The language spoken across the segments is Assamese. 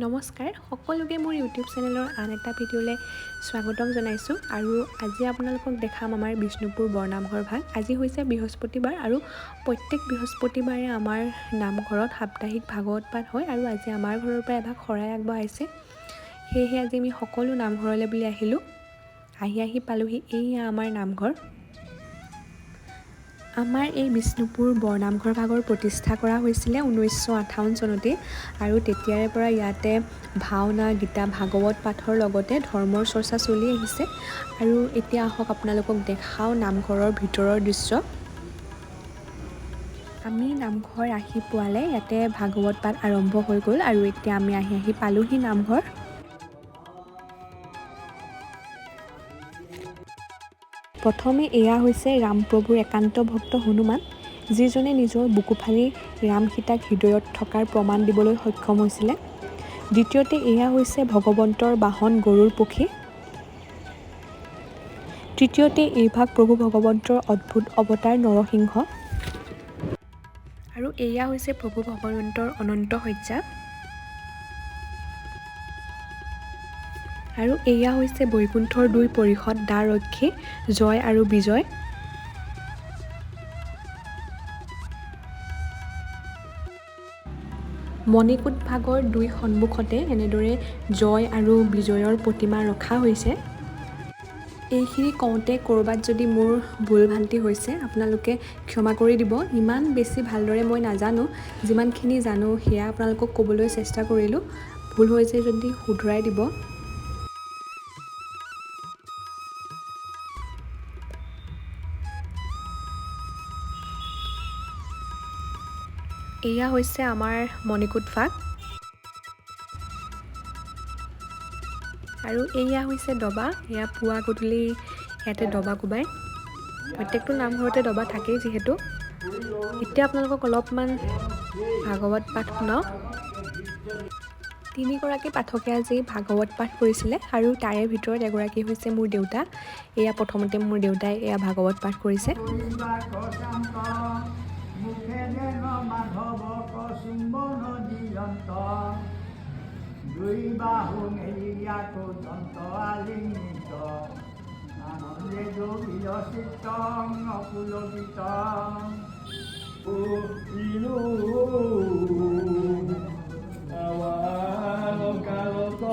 নমস্কাৰ সকলোকে মোৰ ইউটিউব চেনেলৰ আন এটা ভিডিঅ'লৈ স্বাগতম জনাইছোঁ আৰু আজি আপোনালোকক দেখাম আমাৰ বিষ্ণুপুৰ বৰনামঘৰ ভাগ। আজি হৈছে বৃহস্পতিবাৰ আৰু প্ৰত্যেক বৃহস্পতিবাৰে আমাৰ নামঘৰত সাপ্তাহিক ভাগৱত পাঠ হয় আৰু আজি আমাৰ ঘৰৰ পৰা এভাগ শৰাই আগবঢ়াইছে। সেয়েহে আজি আমি সকলো নামঘৰলৈ বুলি আহিলোঁ। আহি পালোহি এইয়া আমাৰ নামঘৰ। আমাৰ এই বিষ্ণুপুৰ বৰনামঘৰ ভাগৰ প্ৰতিষ্ঠা কৰা হৈছিলে 1958 চনতে আৰু তেতিয়াৰে পৰা ইয়াতে ভাওনা গীতা ভাগৱত পাঠৰ লগতে ধৰ্মৰ চৰ্চা চলি আহিছে। আৰু এতিয়া আহক আপোনালোকক দেখাওঁ নামঘৰৰ ভিতৰৰ দৃশ্য। আমি নামঘৰ আহি পোৱালে ইয়াতে ভাগৱত পাঠ আৰম্ভ হৈ গ'ল আৰু এতিয়া আমি আহি পালোহি নামঘৰ। প্ৰথমে এয়া হৈছে ৰামপ্ৰভুৰ একান্ত ভক্ত হনুমান, যিজনে নিজৰ বুকু ফালি ৰাম সীতাক হৃদয়ত থকাৰ প্ৰমাণ দিবলৈ সক্ষম হৈছিলে। দ্বিতীয়তে এয়া হৈছে ভগৱন্তৰ বাহন গৰুৰ পক্ষী। তৃতীয়তে এইভাগ প্ৰভু ভগৱন্তৰ অদ্ভুত অৱতাৰ নৰসিংহ। আৰু এয়া হৈছে প্ৰভু ভগৱন্তৰ অনন্ত শয্যা। আৰু এয়া হৈছে বৈকুণ্ঠৰ দুই পৰিষদ দ্বাৰৰক্ষী জয় আৰু বিজয়। মণিকূট ভাগৰ দুই সন্মুখতে এনেদৰে জয় আৰু বিজয়ৰ প্ৰতিমা ৰখা হৈছে। এইখিনি কওঁতে ক'ৰবাত যদি মোৰ ভুল ভ্ৰান্তি হৈছে আপোনালোকে ক্ষমা কৰি দিব। ইমান বেছি ভালদৰে মই নাজানো, যিমানখিনি জানো সেয়া আপোনালোকক ক'বলৈ চেষ্টা কৰিলোঁ। ভুল হৈছে যদি শুধৰাই দিব। এয়া হৈছে আমাৰ মণিকূট ভাগ আৰু এয়া হৈছে দবা। এয়া পুৱা গধূলি ইয়াতে দবা কোবাই। প্ৰত্যেকটো নামঘৰতে দবা থাকেই যিহেতু। এতিয়া আপোনালোকক অলপমান ভাগৱত পাঠ শুনাওঁ। তিনিগৰাকী পাঠকে আজি ভাগৱত পাঠ কৰিছিলে আৰু তাৰে ভিতৰত এগৰাকী হৈছে মোৰ দেউতা। এয়া প্ৰথমতে মোৰ দেউতাই এয়া ভাগৱত পাঠ কৰিছে।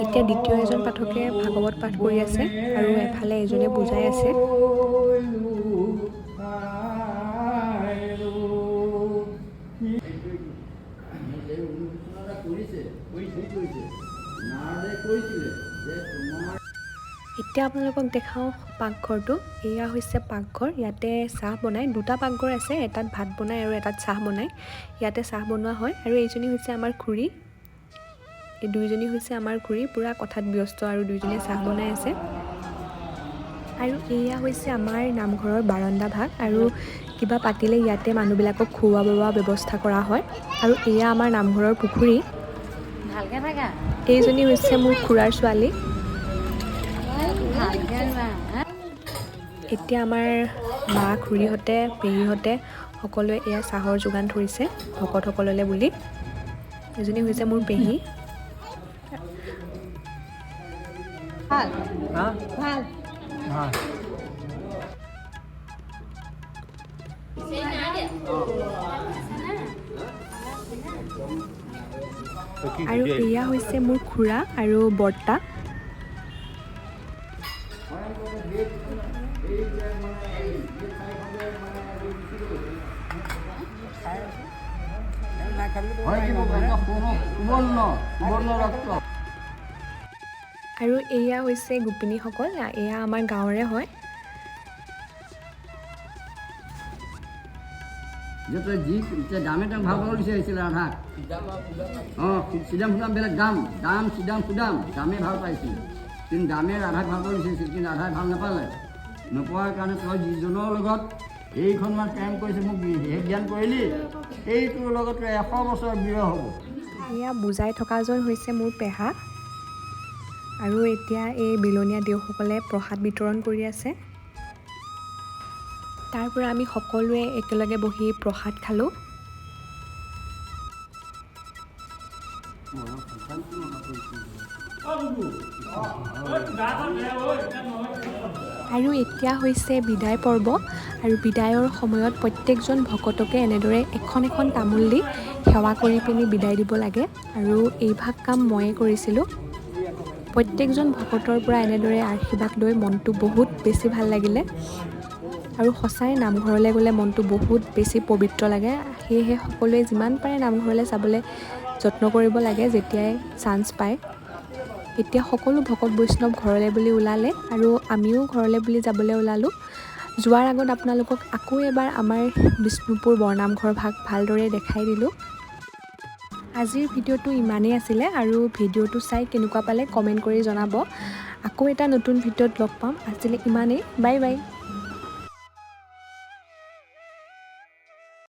এতিয়া দ্বিতীয় এজন পাঠকে ভাগৱত পাঠ কৰি আছে আৰু এফালে এজনে বুজাই আছে। এতিয়া আপোনালোকক দেখাওঁ পাকঘৰটো। এয়া হৈছে পাকঘৰ। ইয়াতে চাহ বনায়। দুটা পাকঘৰ আছে, এটাত ভাত বনায় আৰু এটাত চাহ বনায়। ইয়াতে চাহ বনোৱা হয় আৰু এইজনী হৈছে আমাৰ খুৰী। এই দুইজনী হৈছে আমাৰ খুৰী, পূৰা কথাত ব্যস্ত আৰু দুইজনীয়ে চাহ বনাই আছে। আৰু এয়া হৈছে আমাৰ নামঘৰৰ বাৰণ্ডা ভাগ আৰু কিবা পাতিলে ইয়াতে মানুহবিলাকক খোৱা বোৱা ব্যৱস্থা কৰা হয়। আৰু এয়া আমাৰ নামঘৰৰ পুখুৰী। এইজনী হৈছে মোৰ খুৰাৰ ছোৱালী। এতিয়া আমাৰ মা খুৰীহঁতে পেহীহঁতে সকলোৱে এয়া চাহৰ যোগান ধৰিছে ভকতসকললৈ বুলি। এজনী হৈছে মোৰ পেহী। আৰু এয়া হৈছে মোৰ খুৰা আৰু বৰ্তা। আৰু এয়া হৈছে গোপিনীসকল। এয়া আমাৰ গাঁৱৰে হয়। দামে দাম ভাল পাব বিচাৰিছিলে ৰাধাক। চিদাম সুদাম বেলেগ দাম চিদাম সুদাম দামে ভাল পাইছিলে, কিন্তু দামে ৰাধাক ভাল পাব বিচাৰিছিল, কিন্তু ৰাধাই ভাল নাপালে। নোপোৱাৰ কাৰণে তই যিজনৰ লগত এইখনমান প্ৰেম কৰিছে মোক জ্ঞান কৰিলি, এইটোৰ লগত 100 বছৰ বিৰহ হ'ব। এয়া বুজাই থকাজন হৈছে মোৰ পেহা। আৰু এতিয়া এই বিলনীয়া দেওসকলে প্ৰসাদ বিতৰণ কৰি আছে। তাৰ পৰা আমি সকলোৱে একেলগে বহি প্ৰসাদ খালোঁ। আৰু এতিয়া হৈছে বিদায় পৰ্ব আৰু বিদায়ৰ সময়ত প্ৰত্যেকজন ভকতকে এনেদৰে এখন এখন তামোল দি সেৱা কৰি পিনি বিদায় দিব লাগে আৰু এইভাগ কাম ময়ে কৰিছিলোঁ। প্ৰত্যেকজন ভকতৰ পৰা এনেদৰে আশীৰ্বাদ লৈ মনটো বহুত বেছি ভাল লাগিলে আৰু সঁচাই নামঘৰলৈ গ'লে মনটো বহুত বেছি পবিত্ৰ লাগে। সেয়েহে সকলোৱে যিমান পাৰে নামঘৰলৈ যাবলৈ যত্ন কৰিব লাগে যেতিয়াই চান্স পায়। এতিয়া সকলো ভকত বৈষ্ণৱ ঘৰলৈ বুলি ওলালে আৰু আমিও ঘৰলৈ বুলি যাবলৈ ওলালোঁ। যোৱাৰ আগত আপোনালোকক আকৌ এবাৰ আমাৰ বিষ্ণুপুৰ বৰনামঘৰ ভাগ ভালদৰে দেখাই দিলোঁ। আজিৰ ভিডিঅ'টো ইমানেই আছিলে আৰু ভিডিঅ'টো চাই কেনেকুৱা পালে কমেণ্ট কৰি জনাব। আকৌ এটা নতুন ভিডিঅ'ত লগ পাম। আজিলৈ ইমানেই, বাই বাই।